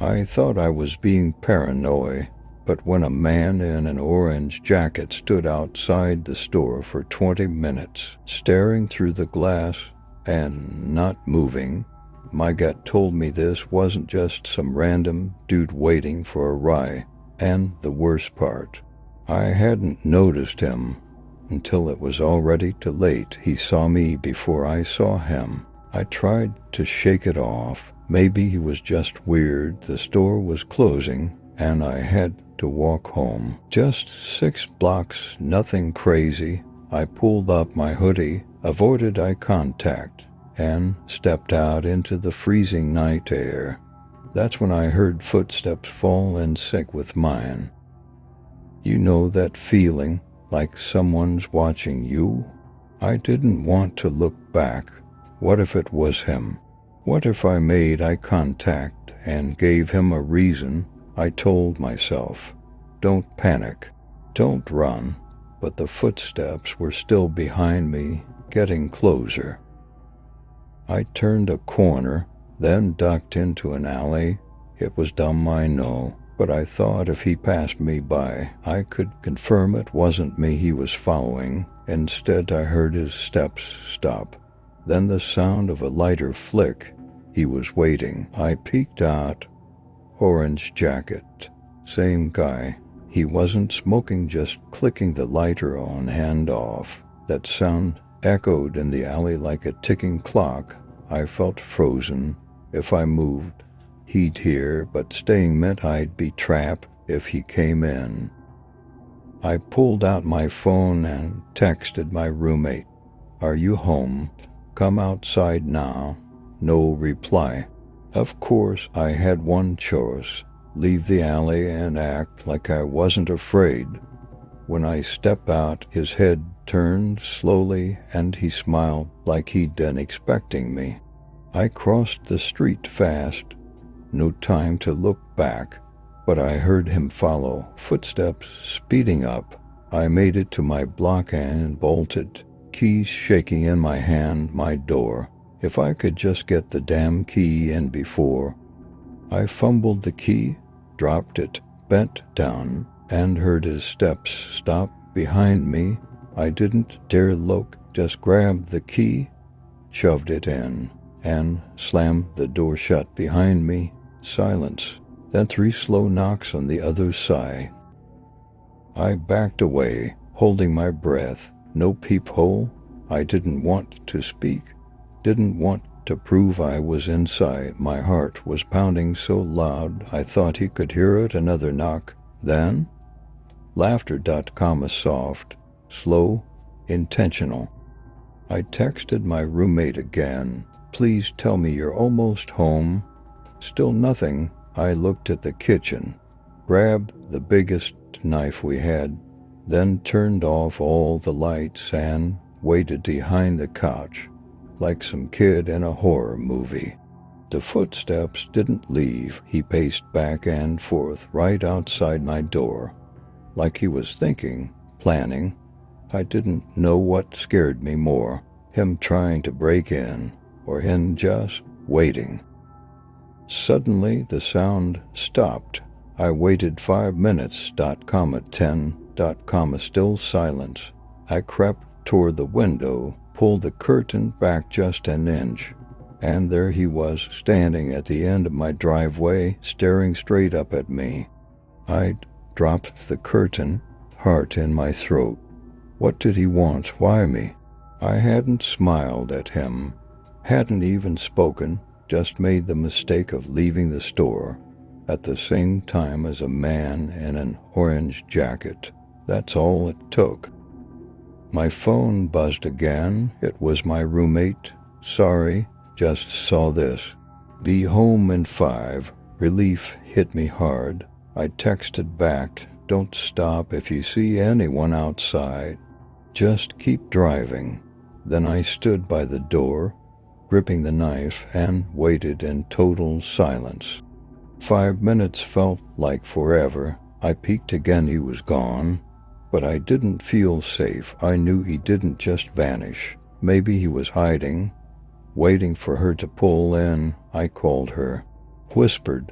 I thought I was being paranoid, but when a man in an orange jacket stood outside the store for 20 minutes, staring through the glass and not moving, my gut told me this wasn't just some random dude waiting for a ride. And the worst part, I hadn't noticed him until it was already too late. He saw me before I saw him. I tried to shake it off. Maybe he was just weird. The store was closing, and I had to walk home. Just 6 blocks, nothing crazy. I pulled up my hoodie, avoided eye contact, and stepped out into the freezing night air. That's when I heard footsteps fall in sync with mine. You know that feeling, like someone's watching you? I didn't want to look back. What if it was him? What if I made eye contact and gave him a reason? I told myself, don't panic, don't run. But the footsteps were still behind me, getting closer. I turned a corner, then ducked into an alley. It was dumb, I know, but I thought if he passed me by, I could confirm it wasn't me he was following. Instead, I heard his steps stop, then the sound of a lighter flick. He was waiting. I peeked out. Orange jacket. Same guy. He wasn't smoking, just clicking the lighter on and off. That sound echoed in the alley like a ticking clock. I felt frozen. If I moved, he'd hear, but staying meant I'd be trapped if he came in. I pulled out my phone and texted my roommate, "Are you home? Come outside now." No reply. Of course, I had one choice, leave the alley and act like I wasn't afraid. When I stepped out, his head turned slowly and he smiled like he'd been expecting me. I crossed the street fast, no time to look back, but I heard him follow, footsteps speeding up. I made it to my block and bolted, keys shaking in my hand, my door. If I could just get the damn key in before. I fumbled the key, dropped it, bent down, and heard his steps stop behind me. I didn't dare look, just grabbed the key, shoved it in, and slammed the door shut behind me. Silence, then 3 slow knocks on the other side. I backed away, holding my breath. No peephole. I didn't want to speak, didn't want to prove I was inside. My heart was pounding so loud I thought he could hear it. Another knock. Then laughter. Comma soft, slow, intentional. I texted my roommate again. Please tell me you're almost home. Still nothing. I looked at the kitchen, grabbed the biggest knife we had, then turned off all the lights and waited behind the couch, like some kid in a horror movie. The footsteps didn't leave. He paced back and forth right outside my door, like he was thinking, planning. I didn't know what scared me more, him trying to break in, or him just waiting. Suddenly, the sound stopped. I waited 5 minutes, 10, still silence. I crept toward the window, pulled the curtain back just an inch, and there he was, standing at the end of my driveway, staring straight up at me. I'd dropped the curtain, heart in my throat. What did he want? Why me? I hadn't smiled at him, hadn't even spoken, just made the mistake of leaving the store at the same time as a man in an orange jacket. That's all it took. My phone buzzed again. It was my roommate. "Sorry, just saw this. Be home in 5. Relief hit me hard. I texted back, "Don't stop if you see anyone outside. Just keep driving." Then I stood by the door, gripping the knife, and waited in total silence. 5 minutes felt like forever. I peeked again. He was gone, but I didn't feel safe. I knew he didn't just vanish. Maybe he was hiding, waiting for her to pull in. I called her, whispered,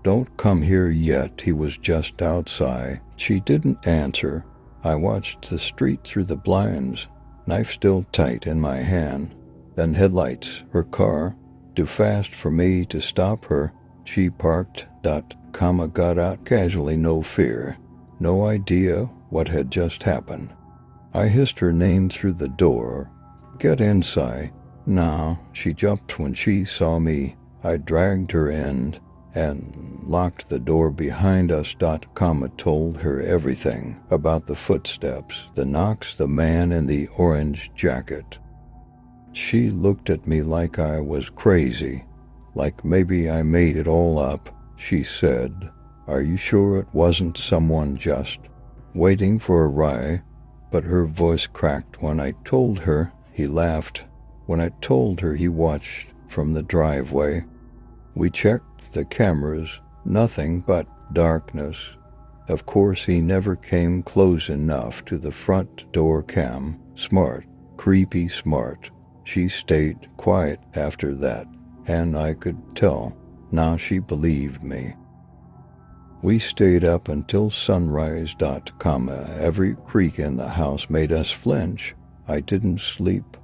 Don't come here yet, he was just outside. She didn't answer. I watched the street through the blinds, knife still tight in my hand. Then headlights, her car, too fast for me to stop her. She parked, got out casually, no fear, no idea what had just happened. I hissed her name through the door. Get inside. Now, she jumped when she saw me. I dragged her in and locked the door behind us. Told her everything about the footsteps, the knocks, the man in the orange jacket. She looked at me like I was crazy, like maybe I made it all up. She said, "Are you sure it wasn't someone just waiting for a ride?" But her voice cracked when I told her. He laughed when I told her he watched from the driveway. We checked the cameras, nothing but darkness. Of course, he never came close enough to the front door cam. Smart, creepy smart. She stayed quiet after that, and I could tell. Now she believed me. We stayed up until sunrise. Every creak in the house made us flinch. I didn't sleep,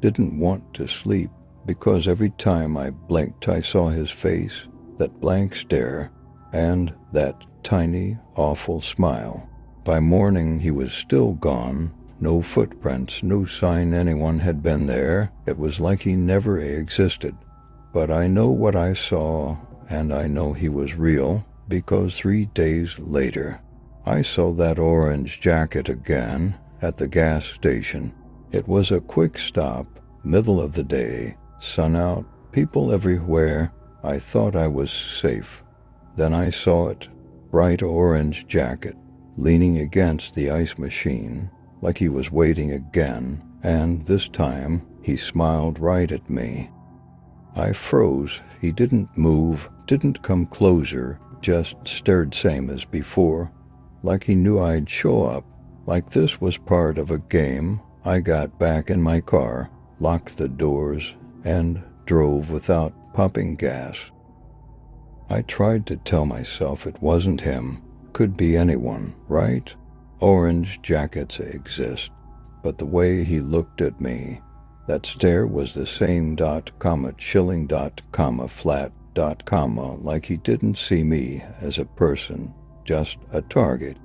didn't want to sleep, because every time I blinked I saw his face, that blank stare, and that tiny, awful smile. By morning he was still gone. No footprints, no sign anyone had been there. It was like he never existed. But I know what I saw, and I know he was real, because 3 days later, I saw that orange jacket again at the gas station. It was a quick stop, middle of the day, sun out, people everywhere. I thought I was safe. Then I saw it, bright orange jacket, leaning against the ice machine, like he was waiting again, and this time he smiled right at me. I froze. He didn't move, didn't come closer, just stared same as before, like he knew I'd show up, like this was part of a game. I got back in my car, locked the doors, and drove without pumping gas. I tried to tell myself it wasn't him. Could be anyone, right? Orange jackets exist, but the way he looked at me, that stare was the same, chilling, flat, like he didn't see me as a person, just a target.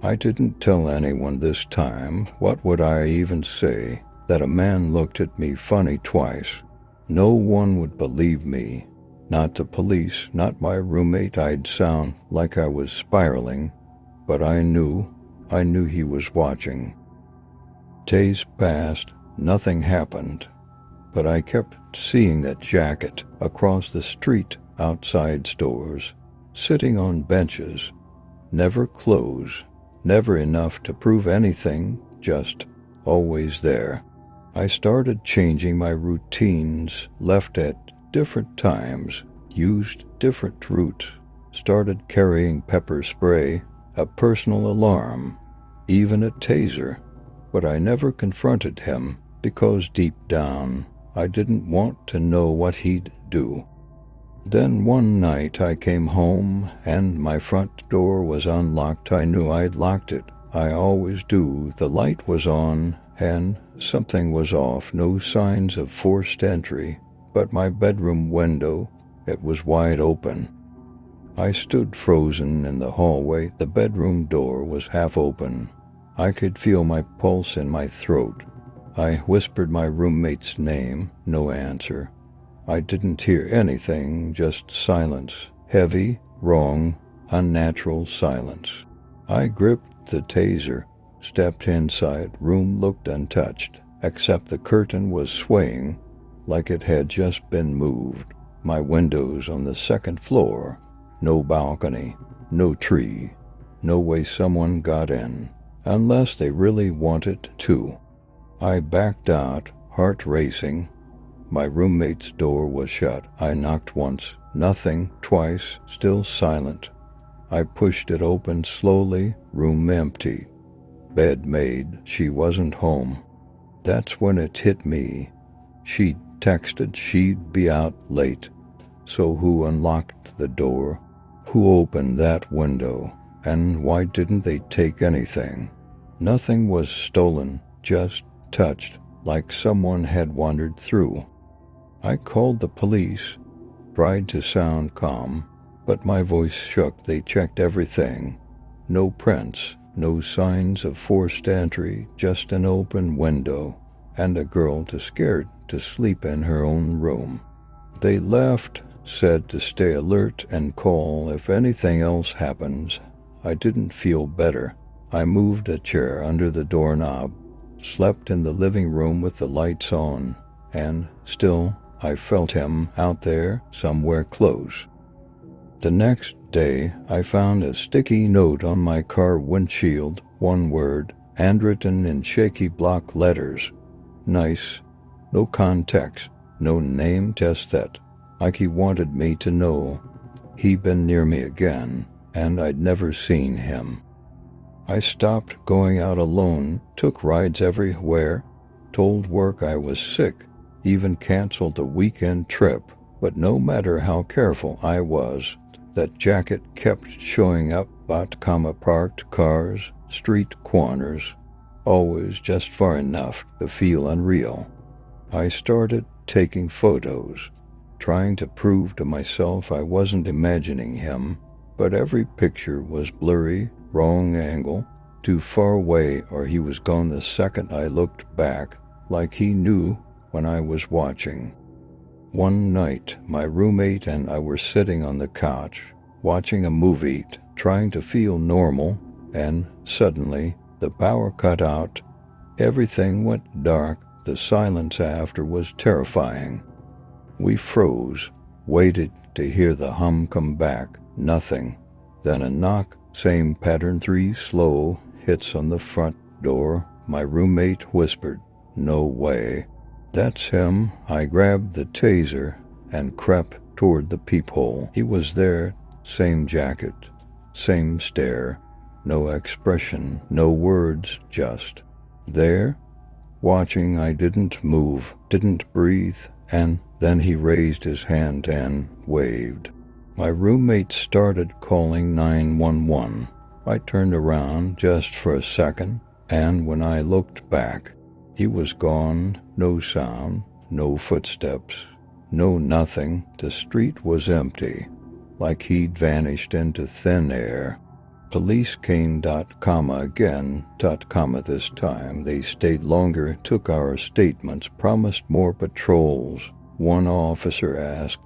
I didn't tell anyone this time. What would I even say? That a man looked at me funny twice. No one would believe me. Not the police, not my roommate. I'd sound like I was spiraling, but I knew he was watching. Days passed, nothing happened, but I kept seeing that jacket across the street, outside stores, sitting on benches, never close, never enough to prove anything, just always there. I started changing my routines, left at different times, used different routes, started carrying pepper spray, a personal alarm, even a taser, but I never confronted him because deep down I didn't want to know what he'd do. Then one night I came home and my front door was unlocked. I knew I'd locked it. I always do. The light was on and something was off. No signs of forced entry, but my bedroom window, it was wide open. I stood frozen in the hallway. The bedroom door was half open. I could feel my pulse in my throat. I whispered my roommate's name, no answer. I didn't hear anything, just silence, heavy, wrong, unnatural silence. I gripped the taser, stepped inside. Room looked untouched, except the curtain was swaying like it had just been moved. My windows on the second floor. No balcony, no tree, no way someone got in, unless they really wanted to. I backed out, heart racing. My roommate's door was shut. I knocked once, nothing, twice, still silent. I pushed it open slowly, room empty. Bed made, she wasn't home. That's when it hit me. She'd texted she'd be out late. So who unlocked the door? Who opened that window? And why didn't they take anything? Nothing was stolen, just touched, like someone had wandered through. I called the police, tried to sound calm, but my voice shook. They checked everything. No prints, no signs of forced entry, just an open window, and a girl too scared to sleep in her own room. They left, said to stay alert and call if anything else happens. I didn't feel better. I moved a chair under the doorknob, slept in the living room with the lights on, and still I felt him out there somewhere close. The next day, I found a sticky note on my car windshield, one word, handwritten in shaky block letters. Nice. No context, no name, just that. Like he wanted me to know he'd been near me again, and I'd never seen him. I stopped going out alone, took rides everywhere, told work I was sick, even canceled the weekend trip, but no matter how careful I was, that jacket kept showing up at parked cars, street corners, always just far enough to feel unreal. I started taking photos, trying to prove to myself I wasn't imagining him, but every picture was blurry, wrong angle, too far away, or he was gone the second I looked back, like he knew when I was watching. One night, my roommate and I were sitting on the couch, watching a movie, trying to feel normal, and suddenly the power cut out. Everything went dark. The silence after was terrifying. We froze, waited to hear the hum come back. Nothing. Then a knock, same pattern, 3 slow hits on the front door. My roommate whispered, "No way." "That's him." I grabbed the taser and crept toward the peephole. He was there, same jacket, same stare, no expression, no words, just there, watching. I didn't move, didn't breathe, and then he raised his hand and waved. My roommate started calling 911. I turned around just for a second, and when I looked back, he was gone. No sound, no footsteps, no nothing. The street was empty, like he'd vanished into thin air. Police came, again, this time. They stayed longer, took our statements, promised more patrols. One officer asked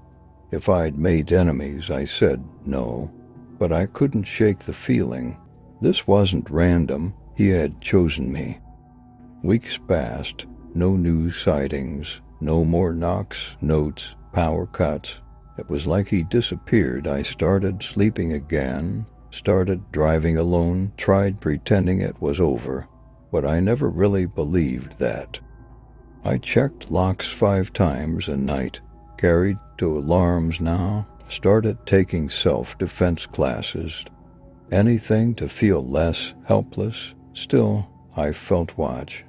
if I'd made enemies. I said no, but I couldn't shake the feeling. This wasn't random. He had chosen me. Weeks passed, no new sightings, no more knocks, notes, power cuts. It was like he disappeared. I started sleeping again, started driving alone, tried pretending it was over, but I never really believed that. I checked locks 5 times a night, carried 2 alarms now, started taking self-defense classes. Anything to feel less helpless. Still, I felt watch.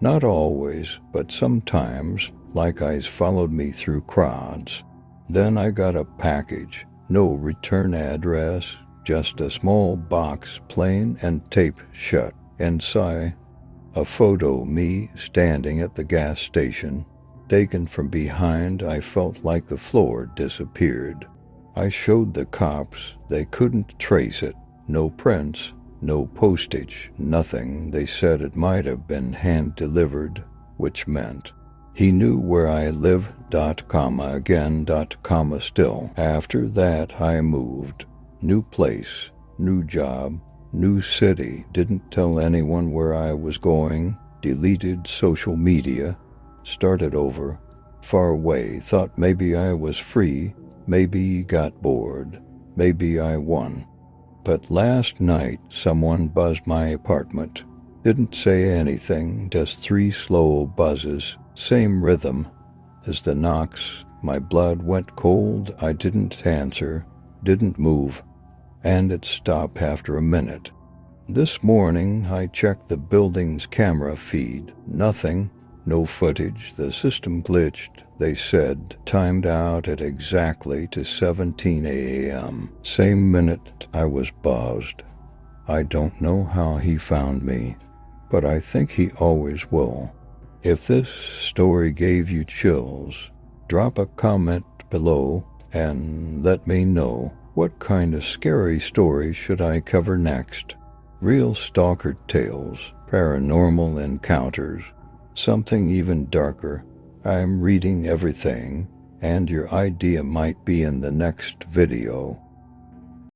Not always, but sometimes, like eyes followed me through crowds. Then I got a package, no return address, just a small box, plain and taped shut. Inside, a photo, me standing at the gas station, taken from behind. I felt like the floor disappeared. I showed the cops. They couldn't trace it. No prints, no postage, nothing. They said it might have been hand-delivered, which meant he knew where I live. Again, still. After that, I moved. New place, new job, new city. Didn't tell anyone where I was going. Deleted social media. Started over. Far away. Thought maybe I was free. Maybe got bored. Maybe I won. But last night, someone buzzed my apartment. Didn't say anything, just 3 slow buzzes, same rhythm as the knocks. My blood went cold. I didn't answer, didn't move, and it stopped after a minute. This morning, I checked the building's camera feed. Nothing, no footage. The system glitched. They said timed out at exactly to 17 a.m. Same minute I was buzzed. I don't know how he found me, but I think he always will. If this story gave you chills, drop a comment below and let me know what kind of scary story should I cover next. Real stalker tales, paranormal encounters, something even darker. I'm reading everything, and your idea might be in the next video.